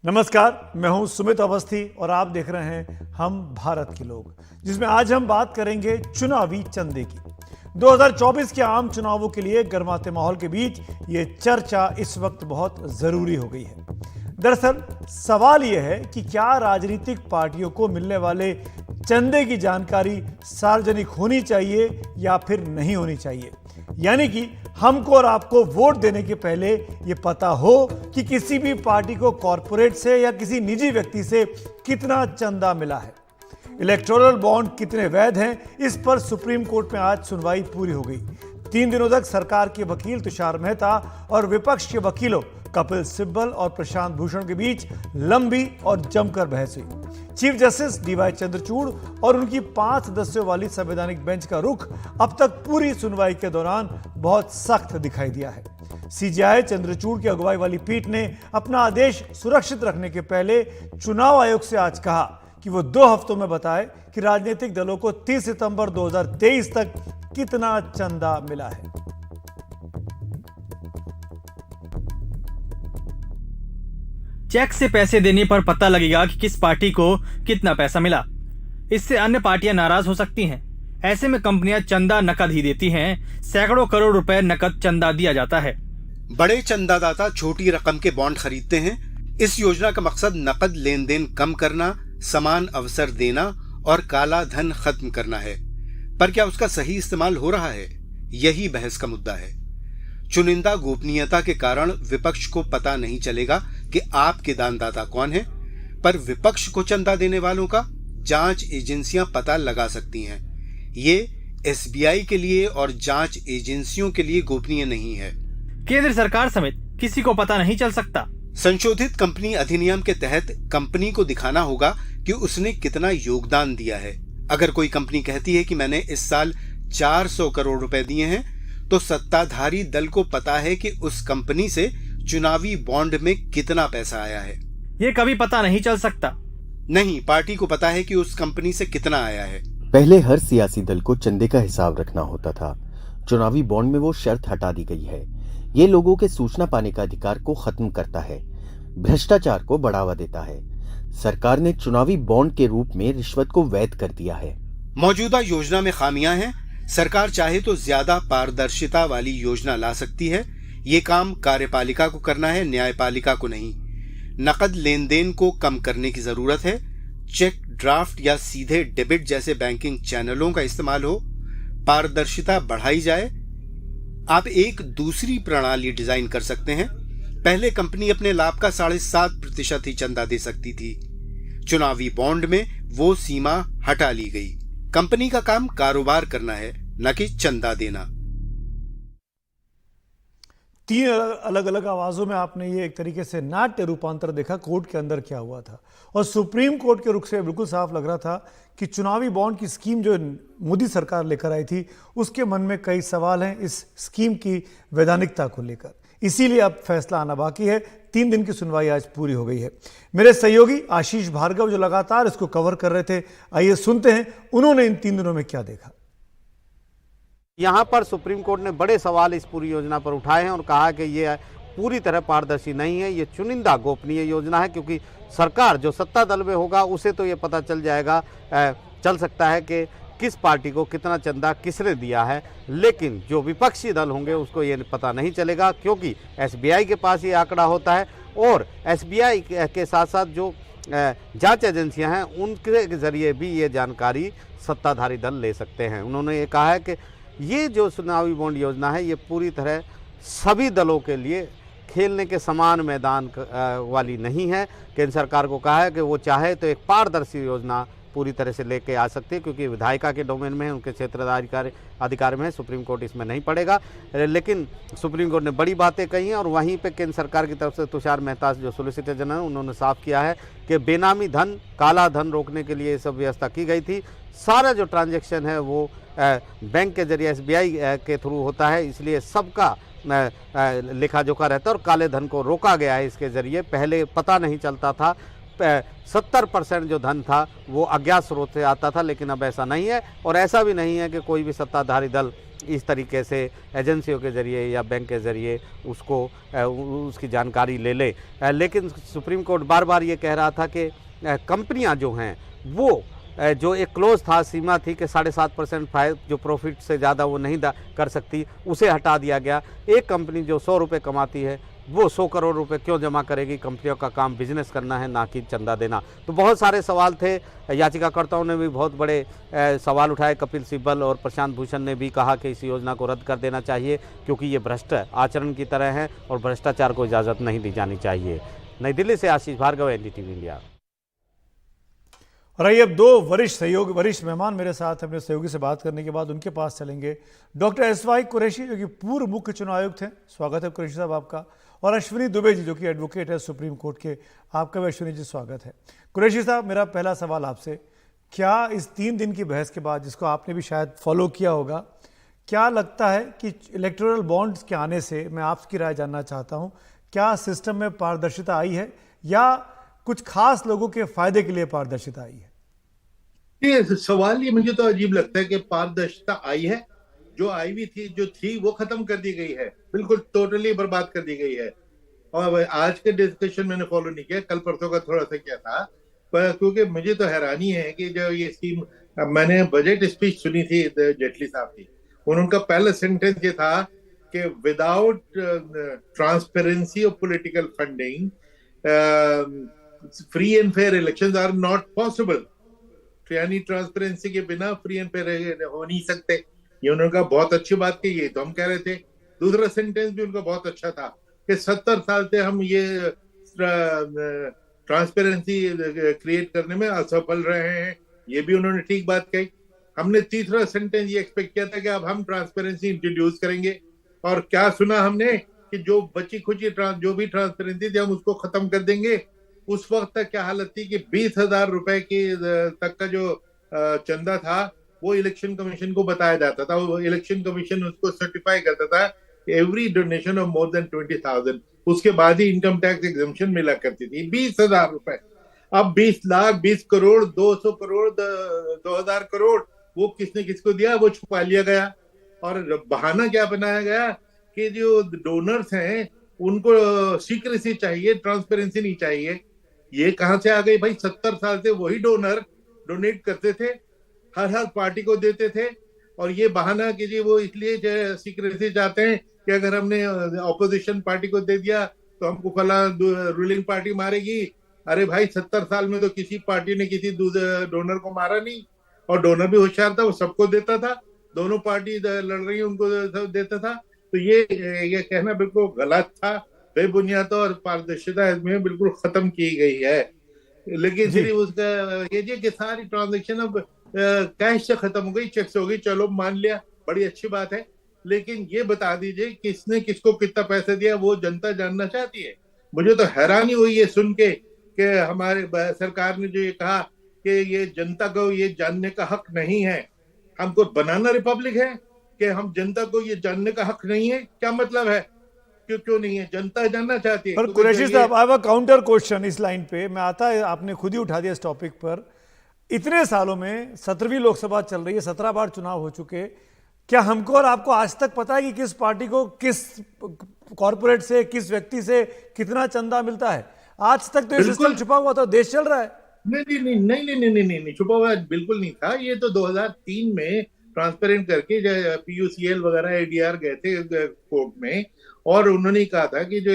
नमस्कार, मैं हूं सुमित अवस्थी और आप देख रहे हैं हम भारत के लोग, जिसमें आज हम बात करेंगे चुनावी चंदे की। 2024 के आम चुनावों के लिए गर्माते माहौल के बीच ये चर्चा इस वक्त बहुत जरूरी हो गई है। दरअसल सवाल यह है कि क्या राजनीतिक पार्टियों को मिलने वाले चंदे की जानकारी सार्वजनिक होनी चाहिए या फिर नहीं होनी चाहिए, यानी कि हमको और आपको वोट देने के पहले यह पता हो कि किसी भी पार्टी को कॉरपोरेट से या किसी निजी व्यक्ति से कितना चंदा मिला है। इलेक्टोरल बॉन्ड कितने वैध हैं, इस पर सुप्रीम कोर्ट में आज सुनवाई पूरी हो गई। 3 दिनों तक सरकार के वकील तुषार मेहता और विपक्ष के वकीलों कपिल सिब्बल और प्रशांत भूषण के बीच लंबी और जमकर बहस हुई। चीफ जस्टिस डीवाई चंद्रचूड़ और उनकी 5 सदस्यों वाली संवैधानिक बेंच का रुख अब तक पूरी सुनवाई के दौरान बहुत सख्त दिखाई दिया है। सीजेआई चंद्रचूड़ की अगुवाई वाली पीठ ने अपना आदेश सुरक्षित रखने के पहले चुनाव आयोग से आज कहा कि वो 2 हफ्तों में बताए कि राजनीतिक दलों को 30 सितंबर 2023 तक कितना चंदा मिला है। चेक से पैसे देने पर पता लगेगा कि किस पार्टी को कितना पैसा मिला। इससे अन्य पार्टियां नाराज हो सकती हैं। ऐसे में कंपनियां चंदा नकद ही देती हैं। सैकड़ों करोड़ रुपए नकद चंदा दिया जाता है। बड़े चंदादाता छोटी रकम के बॉन्ड खरीदते हैं। इस योजना का मकसद नकद लेन देन कम करना, समान अवसर देना और काला धन खत्म करना है। पर क्या उसका सही इस्तेमाल हो रहा है? यही बहस का मुद्दा है। चुनिंदा गोपनीयता के कारण विपक्ष को पता नहीं चलेगा कि आपके दानदाता कौन है, पर विपक्ष को चंदा देने वालों का जांच एजेंसियां पता लगा सकती हैं। ये एसबीआई के लिए और जांच एजेंसियों के लिए गोपनीय नहीं है। केंद्र सरकार समेत किसी को पता नहीं चल सकता। संशोधित कंपनी अधिनियम के तहत कंपनी को दिखाना होगा कि उसने कितना योगदान दिया है। अगर कोई कंपनी कहती है कि मैंने इस साल 400 करोड़ रुपए दिए हैं, तो सत्ताधारी दल को पता है कि उस कंपनी से चुनावी बॉन्ड में कितना पैसा आया है। ये कभी पता नहीं चल सकता। नहीं, पार्टी को पता है कि उस कंपनी से कितना आया है। पहले हर सियासी दल को चंदे का हिसाब रखना होता था। चुनावी बॉन्ड में वो शर्त हटा दी गई है। ये लोगों के सूचना पाने का अधिकार को खत्म करता है, भ्रष्टाचार को बढ़ावा देता है। सरकार ने चुनावी बॉन्ड के रूप में रिश्वत को वैध कर दिया है। मौजूदा योजना में खामियां हैं। सरकार चाहे तो ज्यादा पारदर्शिता वाली योजना ला सकती है। ये काम कार्यपालिका को करना है, न्यायपालिका को नहीं। नकद लेन देन को कम करने की जरूरत है। चेक ड्राफ्ट या सीधे डेबिट जैसे बैंकिंग चैनलों का इस्तेमाल हो, पारदर्शिता बढ़ाई जाए। आप एक दूसरी प्रणाली डिजाइन कर सकते हैं। पहले कंपनी अपने लाभ का 7.5% ही चंदा दे सकती थी। चुनावी बॉन्ड में वो सीमा हटा ली गई। कंपनी का काम कारोबार करना है, न कि चंदा देना। 3 अलग अलग आवाजों में आपने ये एक तरीके से नाट्य रूपांतर देखा कोर्ट के अंदर क्या हुआ था। और सुप्रीम कोर्ट के रुख से बिल्कुल साफ लग रहा था कि चुनावी बॉन्ड की स्कीम जो मोदी सरकार लेकर आई थी, उसके मन में कई सवाल हैं इस स्कीम की वैधानिकता को लेकर। इसीलिए अब फैसला आना बाकी है। 3 दिन की सुनवाई आज पूरी हो गई है। मेरे सहयोगी आशीष भार्गव जो लगातार इसको कवर कर रहे थे, आइए सुनते हैं उन्होंने इन 3 दिनों में क्या देखा। यहाँ पर सुप्रीम कोर्ट ने बड़े सवाल इस पूरी योजना पर उठाए हैं और कहा कि ये पूरी तरह पारदर्शी नहीं है, ये चुनिंदा गोपनीय योजना है, क्योंकि सरकार जो सत्ता दल में होगा उसे तो ये पता चल सकता है कि किस पार्टी को कितना चंदा किसने दिया है, लेकिन जो विपक्षी दल होंगे उसको ये पता नहीं चलेगा, क्योंकि एसबीआई के पास ये आंकड़ा होता है और एसबीआई के साथ साथ जो जांच एजेंसियां हैं उनके जरिए भी ये जानकारी सत्ताधारी दल ले सकते हैं। उन्होंने ये कहा है कि ये जो चुनावी बॉन्ड योजना है ये पूरी तरह सभी दलों के लिए खेलने के समान मैदान वाली नहीं है। केंद्र सरकार को कहा है कि वो चाहे तो एक पारदर्शी योजना पूरी तरह से लेके आ सकती है, क्योंकि विधायिका के डोमेन में है, उनके क्षेत्र अधिकार में है। सुप्रीम कोर्ट इसमें नहीं पड़ेगा, लेकिन सुप्रीम कोर्ट ने बड़ी बातें कही हैं। और वहीं पे केंद्र सरकार की तरफ से तुषार मेहता जो सोलिसिटर जनरल, उन्होंने साफ किया है कि बेनामी धन, काला धन रोकने के लिए ये सब व्यवस्था की गई थी। सारा जो ट्रांजैक्शन है वो बैंक के जरिए एसबीआई के थ्रू होता है, इसलिए सबका लेखा जोखा रहता है और काले धन को रोका गया है इसके जरिए। पहले पता नहीं चलता था 70% जो धन था वो अज्ञात स्रोत से आता था, लेकिन अब ऐसा नहीं है। और ऐसा भी नहीं है कि कोई भी सत्ताधारी दल इस तरीके से एजेंसियों के ज़रिए या बैंक के ज़रिए उसकी जानकारी ले। लेकिन सुप्रीम कोर्ट बार बार ये कह रहा था कि कंपनियां जो हैं वो जो एक क्लोज था, सीमा थी कि 7.5% जो प्रॉफिट से ज़्यादा वो नहीं कर सकती, उसे हटा दिया गया। एक कंपनी जो 100 रुपये कमाती है वो 100 करोड़ रुपए क्यों जमा करेगी? कंपनियों का काम बिजनेस करना है, ना कि चंदा देना। तो बहुत सारे सवाल थे। याचिकाकर्ताओं ने भी बहुत बड़े सवाल उठाए। कपिल सिब्बल और प्रशांत भूषण ने भी कहा कि इस योजना को रद्द कर देना चाहिए, क्योंकि ये भ्रष्ट आचरण की तरह है और भ्रष्टाचार को इजाज़त नहीं दी जानी चाहिए। नई दिल्ली से आशीष भार्गव, एनडीटीवी इंडिया। और आइए अब दो वरिष्ठ मेहमान मेरे साथ अपने सहयोगी से बात करने के बाद उनके पास चलेंगे। डॉक्टर एसवाई कुरैशी, जो कि पूर्व मुख्य चुनाव आयुक्त हैं, स्वागत है कुरैशी साहब आपका। और अश्विनी दुबे जी, जो कि एडवोकेट है सुप्रीम कोर्ट के, आपका भी अश्विनी जी स्वागत है। कुरैशी साहब, मेरा पहला सवाल आपसे, क्या इस 3 दिन की बहस के बाद, जिसको आपने भी शायद फॉलो किया होगा, क्या लगता है कि इलेक्टोरल बॉन्ड्स के आने से, मैं आपकी राय जानना चाहता हूँ, क्या सिस्टम में पारदर्शिता आई है या कुछ खास लोगों के फायदे के लिए पारदर्शिता आई है? ये सवाल ये मुझे तो अजीब लगता है कि पारदर्शिता आई है। जो आई भी थी, जो थी, वो खत्म कर दी गई है, बिल्कुल टोटली बर्बाद कर दी गई है। और आज के डिस्कशन मैंने फॉलो नहीं किया, कल परसों का थोड़ा सा किया था, पर क्योंकि मुझे तो हैरानी है कि जो ये स्कीम, मैंने बजट स्पीच सुनी थी जेटली साहब की, उनका पहला सेंटेंस ये था कि without transparency of political funding free and fair elections are not possible. यानी ट्रांसपेरेंसी के बिना फ्री एंड फेयर हो नहीं सकते। ये उन्होंने बहुत अच्छी बात की, ये तो हम कह रहे थे। दूसरा सेंटेंस भी उनका बहुत अच्छा था कि 70 साल से हम ये ट्रांसपेरेंसी क्रिएट करने में असफल रहे हैं, ये भी उन्होंने ठीक बात कही। हमने तीसरा सेंटेंस ये एक्सपेक्ट किया था कि अब हम ट्रांसपेरेंसी इंट्रोड्यूस करेंगे, और क्या सुना हमने कि जो बची खुची जो भी ट्रांसपेरेंसी थी हम उसको खत्म कर देंगे। उस वक्त तक क्या हालत थी कि 20,000 रुपए की तक का जो चंदा था वो इलेक्शन कमीशन को बताया जाता था। वो इलेक्शन कमीशन उसको सर्टिफाई करता था every donation of more than 20,000, उसके बाद ही इनकम टैक्स एग्जम्पशन मिला करती थी। 20,000 रुपए, अब 20 लाख, 20 करोड़, 200 करोड़, 2,000 करोड़, वो किसने किसको दिया वो छुपा लिया गया। और बहाना क्या बनाया गया कि जो डोनर्स हैं उनको सीक्रेसी चाहिए, ट्रांसपेरेंसी नहीं चाहिए। ये कहां से आ गई भाई? 70 साल से वही डोनर डोनेट करते थे, हर पार्टी को देते थे, और ये बहाना कि जी वो इसलिए सीक्रेसी चाहते हैं कि अगर हमने ऑपोजिशन पार्टी को दे दिया तो हमको फला रूलिंग पार्टी मारेगी। अरे भाई, 70 साल में तो किसी पार्टी ने किसी डोनर को मारा नहीं, और डोनर भी होशियार था, वो सबको देता था। दोनों पार्टी लड़ रही उनको देता था। तो ये कहना बिल्कुल गलत था, बेबुनियाद, और पारदर्शिता इसमें बिल्कुल खत्म की गई है। लेकिन सिर्फ उसका ये कि सारी ट्रांजेक्शन अब कैश से खत्म हो गई, चेक से हो गई, चलो मान लिया, बड़ी अच्छी बात है। लेकिन ये बता दीजिए किसने किसको कितना पैसा दिया, वो जनता जानना चाहती है। मुझे तो हैरानी हुई ये सुन के कि हमारे सरकार ने जो ये कहा कि ये जनता को ये जानने का हक नहीं है। हमको बनाना रिपब्लिक है कि हम जनता को ये जानने का हक नहीं है? क्या मतलब है? क्यों नहीं है? जनता जानना चाहती है। पर कुरैशी साहब, I have a counter question इस लाइन पे। मैं आता है, आपने खुद ही उठा दिया इस टॉपिक पर। इतने सालों में 17वीं लोकसभा चल रही है, 17 बार चुनाव हो चुके, क्या हमको और आपको आज तक पता है कि किस पार्टी को किस कॉर्पोरेट से, किस व्यक्ति से कितना चंदा मिलता है? आज तक तो ये सिस्टम छुपा हुआ था, देश चल रहा है। नहीं, छुपा हुआ बिल्कुल नहीं था। ये तो 2003 में ट्रांसपेरेंट करके PUCL वगैरह ADR गए थे कोर्ट में, और उन्होंने कहा था कि जो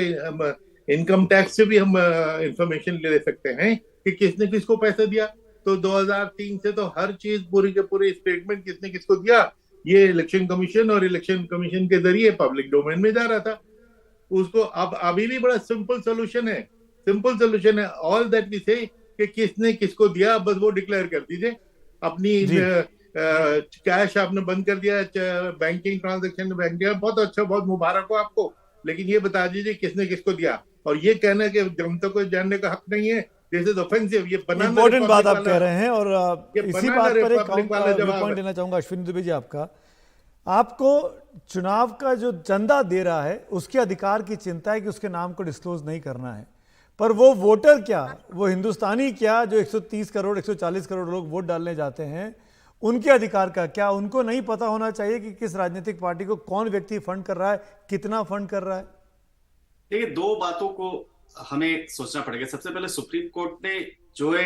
इनकम टैक्स से भी हम इंफॉर्मेशन ले सकते हैं कि किसने किसको पैसा दिया। तो 2003 से तो हर चीज पूरी के पूरी स्टेटमेंट किसने किसको दिया, ये इलेक्शन कमीशन और इलेक्शन कमीशन के जरिए पब्लिक डोमेन में जा रहा था। उसको अब अभी भी बड़ा सिंपल सोल्यूशन है। ऑल दैट वी से कि किसने किसको दिया, बस वो डिक्लेयर कर दीजिए। अपनी कैश आपने बंद कर दिया, बैंकिंग ट्रांजैक्शन बैंक दिया, बहुत अच्छा, बहुत मुबारक हो आपको, लेकिन ये बता दीजिए किसने किसको दिया। और ये कहना कि जनता को जानने का हक नहीं है, दिस इज ऑफेंसिव। ये बनाना इंपॉर्टेंट बात आप कह रहे हैं। और इसी बात पर एक पॉइंट देना चाहूंगा अश्विनी दुबे जी, आपको चुनाव का जो चंदा दे रहा है उसके अधिकार की चिंता है कि उसके नाम को डिस्क्लोज नहीं करना है। पर वो वोटर क्या, वो हिंदुस्तानी क्या, जो 130 करोड़ 140 करोड़ लोग वोट डालने जाते हैं, उनके अधिकार का क्या उनको नहीं पता होना चाहिए कि किस राजनीतिक पार्टी को कौन व्यक्ति फंड कर रहा है, कितना फंड कर रहा है? देखिए, दो बातों को हमें सोचना पड़ेगा। सबसे पहले सुप्रीम कोर्ट ने जो है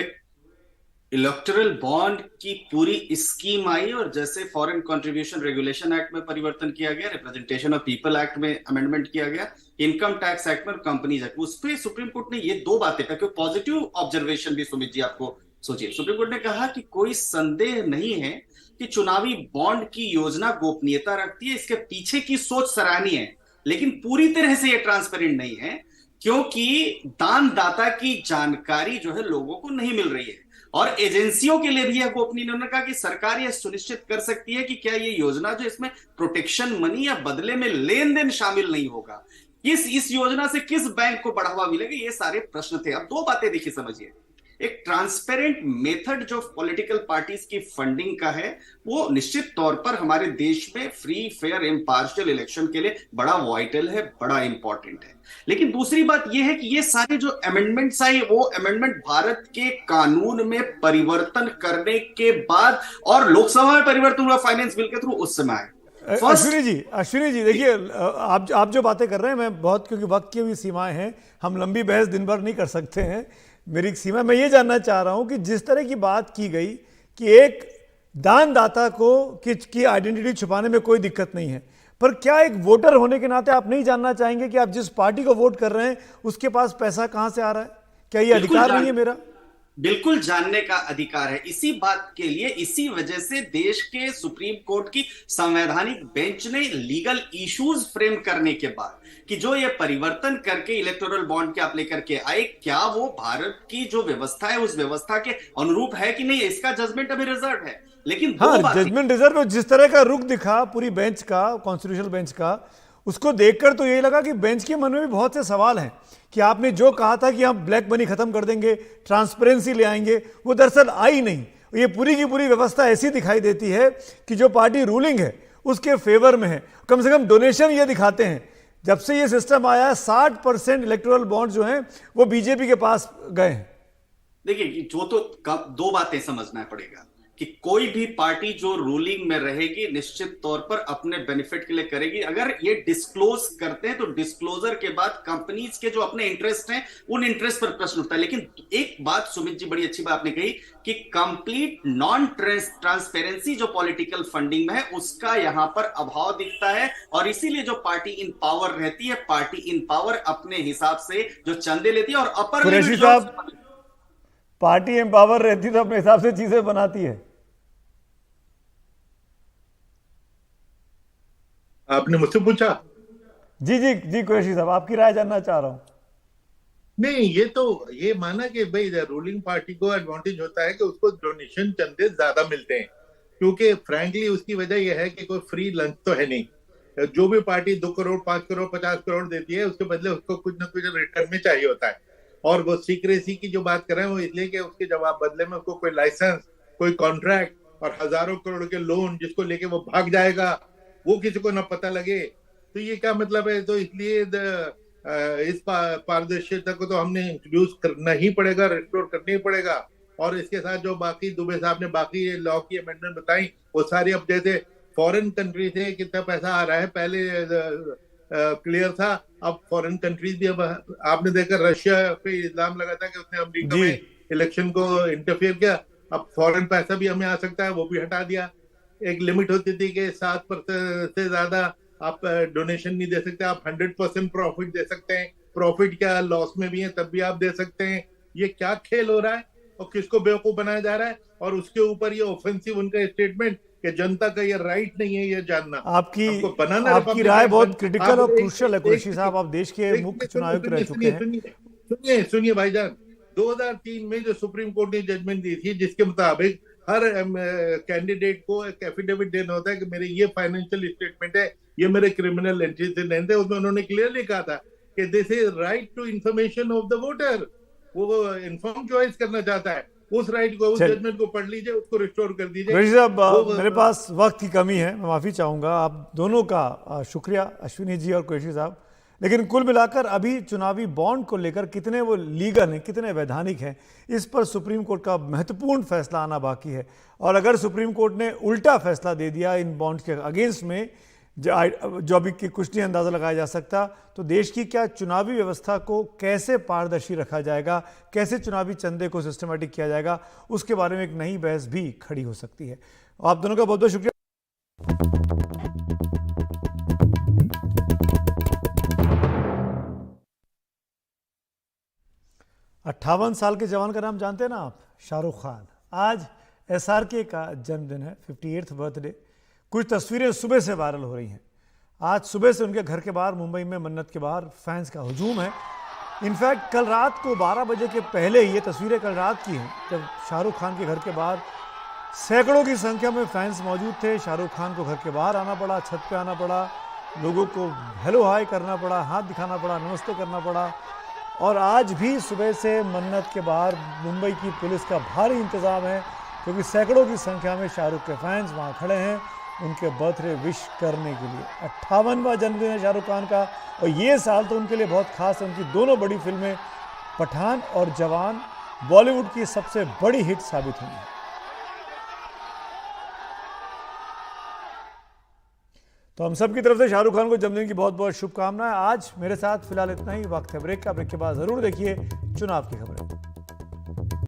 इलेक्टोरल बॉन्ड की पूरी स्कीम आई, और जैसे फॉरेन कंट्रीब्यूशन रेगुलेशन एक्ट में परिवर्तन किया गया, रिप्रेजेंटेशन ऑफ पीपल एक्ट में अमेंडमेंट किया गया, इनकम टैक्स एक्ट में, कंपनीज एक्ट, उस पर सुप्रीम कोर्ट ने ये दो बातें कहा। क्यों पॉजिटिव ऑब्जर्वेशन भी सुमित जी आपको सोचिए, सुप्रीम कोर्ट ने कहा कि कोई संदेह नहीं है कि चुनावी बॉन्ड की योजना गोपनीयता रखती है, इसके पीछे की सोच सराहनीय है, लेकिन पूरी तरह से ये ट्रांसपेरेंट नहीं है, क्योंकि दानदाता की जानकारी जो है लोगों को नहीं मिल रही है। और एजेंसियों के लिए भी यह गोपनीय, उन्होंने कहा कि सरकार यह सुनिश्चित कर सकती है कि क्या ये योजना जो इसमें प्रोटेक्शन मनी या बदले में लेन देन शामिल नहीं होगा, इस योजना से किस बैंक को बढ़ावा मिलेगा, ये सारे प्रश्न थे। अब दो बातें देखिए, समझिए, एक ट्रांसपेरेंट मेथड जो पॉलिटिकल पार्टीज की फंडिंग का है, वो निश्चित तौर पर हमारे देश में फ्री फेयर इम्पार्शियल इलेक्शन के लिए बड़ा वाइटल है, बड़ा इंपॉर्टेंट है। लेकिन दूसरी बात यह है कि ये सारे जो अमेंडमेंट्स आए, वो अमेंडमेंट भारत के कानून में परिवर्तन करने के बाद, और लोकसभा में परिवर्तन हुआ फाइनेंस बिल के थ्रू, उस समय आए। अश्विनी जी देखिए, आप जो बातें कर रहे हैं, मैं बहुत, क्योंकि वक्त की भी सीमाएं हैं, हम लंबी बहस दिन भर नहीं कर सकते हैं, मेरी सीमा, मैं ये जानना चाह रहा हूं कि जिस तरह की बात की गई कि एक दानदाता को की आइडेंटिटी छुपाने में कोई दिक्कत नहीं है, पर क्या एक वोटर होने के नाते आप नहीं जानना चाहेंगे कि आप जिस पार्टी को वोट कर रहे हैं उसके पास पैसा कहां से आ रहा है? क्या ये अधिकार नहीं है मेरा? बिल्कुल जानने का अधिकार है। इसी बात के लिए, इसी वजह से देश के सुप्रीम कोर्ट की संवैधानिक बेंच ने लीगल इश्यूज फ्रेम करने के बाद कि जो ये परिवर्तन करके इलेक्टोरल बॉन्ड के आप लेकर के आए, क्या वो भारत की जो व्यवस्था है उस व्यवस्था के अनुरूप है कि नहीं, इसका जजमेंट अभी रिजर्व है। लेकिन जजमेंट रिजर्व, जिस तरह का रुख दिखा पूरी बेंच का, कॉन्स्टिट्यूशनल बेंच का, उसको देखकर तो यही लगा कि बेंच के मन में भी बहुत से सवाल हैं कि आपने जो कहा था कि हम ब्लैक मनी खत्म कर देंगे, ट्रांसपेरेंसी ले आएंगे, वो दरअसल आई नहीं। ये पूरी की पूरी व्यवस्था ऐसी दिखाई देती है कि जो पार्टी रूलिंग है उसके फेवर में है। कम से कम डोनेशन ये दिखाते हैं, जब से ये सिस्टम आया 60% इलेक्टोरल बॉन्ड जो हैं वो बीजेपी के पास गए हैं। देखिए, जो तो दो बातें समझना पड़ेगा कि कोई भी पार्टी जो रूलिंग में रहेगी निश्चित तौर पर अपने बेनिफिट के लिए करेगी। अगर ये डिस्क्लोज करते हैं तो डिस्क्लोजर के बाद कंपनीज के जो अपने इंटरेस्ट हैं उन इंटरेस्ट पर प्रश्न उठता है। लेकिन एक बात सुमित जी बड़ी अच्छी बात आपने कही कि कंप्लीट नॉन ट्रांसपेरेंसी जो पॉलिटिकल फंडिंग में है उसका यहां पर अभाव दिखता है, और इसीलिए जो पार्टी इन पावर रहती है, पार्टी इन पावर अपने हिसाब से जो चंदे लेती है और अपर पार्टी एम्पावर रहती है तो अपने हिसाब से चीजें बनाती है। आपने मुझसे पूछा? जी जी जी, कुरैशी साहब आपकी राय जानना चाह रहा हूं। नहीं, ये माना कि भाई रूलिंग पार्टी को एडवांटेज होता है कि उसको डोनेशन चंदे ज्यादा मिलते हैं, क्योंकि फ्रैंकली उसकी वजह यह है कि कोई फ्री लंच तो है नहीं। जो भी पार्टी 2 करोड़ 5 करोड़ 50 करोड़ देती है उसके बदले उसको कुछ ना कुछ रिटर्न में चाहिए होता है। और वो सीक्रेसी की जो बात कर रहे हैं वो इसलिए कि उसके जवाब बदले में उसको कोई लाइसेंस, कोई कॉन्ट्रैक्ट और हजारों करोड़ के लोन जिसको लेके वो भाग जाएगा, वो किसी को ना पता लगे। तो ये क्या मतलब है? तो इसलिए इस पारदर्शिता को तो हमने इंट्रोड्यूस करना ही पड़ेगा, रिस्टोर करना ही पड़ेगा। और इसके साथ जो बाकी दुबे साहब ने बाकी लॉ की अमेंडमेंट बताई वो सारी, अब जैसे फॉरेन कंट्री से कितना पैसा आ रहा है, पहले क्लियर था, अब फॉरेन कंट्रीज भी, अब आपने देखा रशिया पे इल्जाम लगा था कि उसने अमेरिका में इलेक्शन को इंटरफेयर किया, अब फॉरेन पैसा भी हमें आ सकता है, वो भी हटा दिया। एक लिमिट होती थी कि 7% से ज्यादा आप डोनेशन नहीं दे सकते, आप 100% प्रॉफिट दे सकते हैं। प्रॉफिट क्या लॉस में भी है तब भी आप दे सकते हैं। ये क्या खेल हो रहा है और किसको बेवकूफ बनाया जा रहा है? और उसके ऊपर ये ऑफेंसिव उनका स्टेटमेंट कि जनता का ये राइट नहीं है ये जानना। आपकी राय बहुत क्रिटिकल और क्रूशियल है कुरैशी साहब, आप देश के मुख्य चुनाव आयुक्त रह चुके हैं। सुनिए भाईजान, 2003 में जो सुप्रीम कोर्ट ने जजमेंट दी थी जिसके मुताबिक हर कैंडिडेट को एक एफिडेविट देना होता है कि मेरे ये फाइनेंशियल स्टेटमेंट है, ये मेरे क्रिमिनल एंट्री से नहीं थे, उसमें उन्होंने क्लियरली कहा था कि this is right to information of the voter. वो इन्फॉर्म चॉइस करना चाहता है, उस राइट को, उस जजमेंट को पढ़ लीजिए, उसको रिस्टोर कर दीजिए। मेरे पास वक्त की कमी है, मैं माफी चाहूंगा। आप दोनों का शुक्रिया, अश्विनी जी और कुरैशी साहब। लेकिन कुल मिलाकर अभी चुनावी बॉन्ड को लेकर कितने वो लीगल हैं, कितने वैधानिक हैं, इस पर सुप्रीम कोर्ट का महत्वपूर्ण फैसला आना बाकी है। और अगर सुप्रीम कोर्ट ने उल्टा फैसला दे दिया इन बॉन्ड्स के अगेंस्ट में, जो अभी की कुछ नहीं अंदाजा लगाया जा सकता, तो देश की क्या चुनावी व्यवस्था को कैसे पारदर्शी रखा जाएगा, कैसे चुनावी चंदे को सिस्टमेटिक किया जाएगा, उसके बारे में एक नई बहस भी खड़ी हो सकती है। आप दोनों का बहुत बहुत शुक्रिया। 58 साल के जवान का नाम जानते हैं ना आप? शाहरुख खान। आज SRK का जन्मदिन है, 58th बर्थडे। कुछ तस्वीरें सुबह से वायरल हो रही हैं। आज सुबह से उनके घर के बाहर, मुंबई में मन्नत के बाहर फैंस का हुजूम है। इनफैक्ट कल रात को 12 बजे के पहले, ये तस्वीरें कल रात की हैं, जब शाहरुख खान के घर के बाहर सैकड़ों की संख्या में फैंस मौजूद थे। शाहरुख खान को घर के बाहर आना पड़ा, छत पे आना पड़ा, लोगों को हेलो हाय करना पड़ा, हाथ दिखाना पड़ा, नमस्ते करना पड़ा। और आज भी सुबह से मन्नत के बाहर मुंबई की पुलिस का भारी इंतजाम है, क्योंकि सैकड़ों की संख्या में शाहरुख के फैंस वहाँ खड़े हैं उनके बर्थडे विश करने के लिए। 58वां जन्मदिन है शाहरुख खान का, और ये साल तो उनके लिए बहुत खास है। उनकी दोनों बड़ी फिल्में पठान और जवान बॉलीवुड की सबसे बड़ी हिट साबित हुई है। तो हम सब की तरफ से शाहरुख खान को जन्मदिन की बहुत बहुत शुभकामनाएं। आज मेरे साथ फिलहाल इतना ही। वक्त है ब्रेक का। ब्रेक के बाद जरूर देखिए चुनाव की खबरें।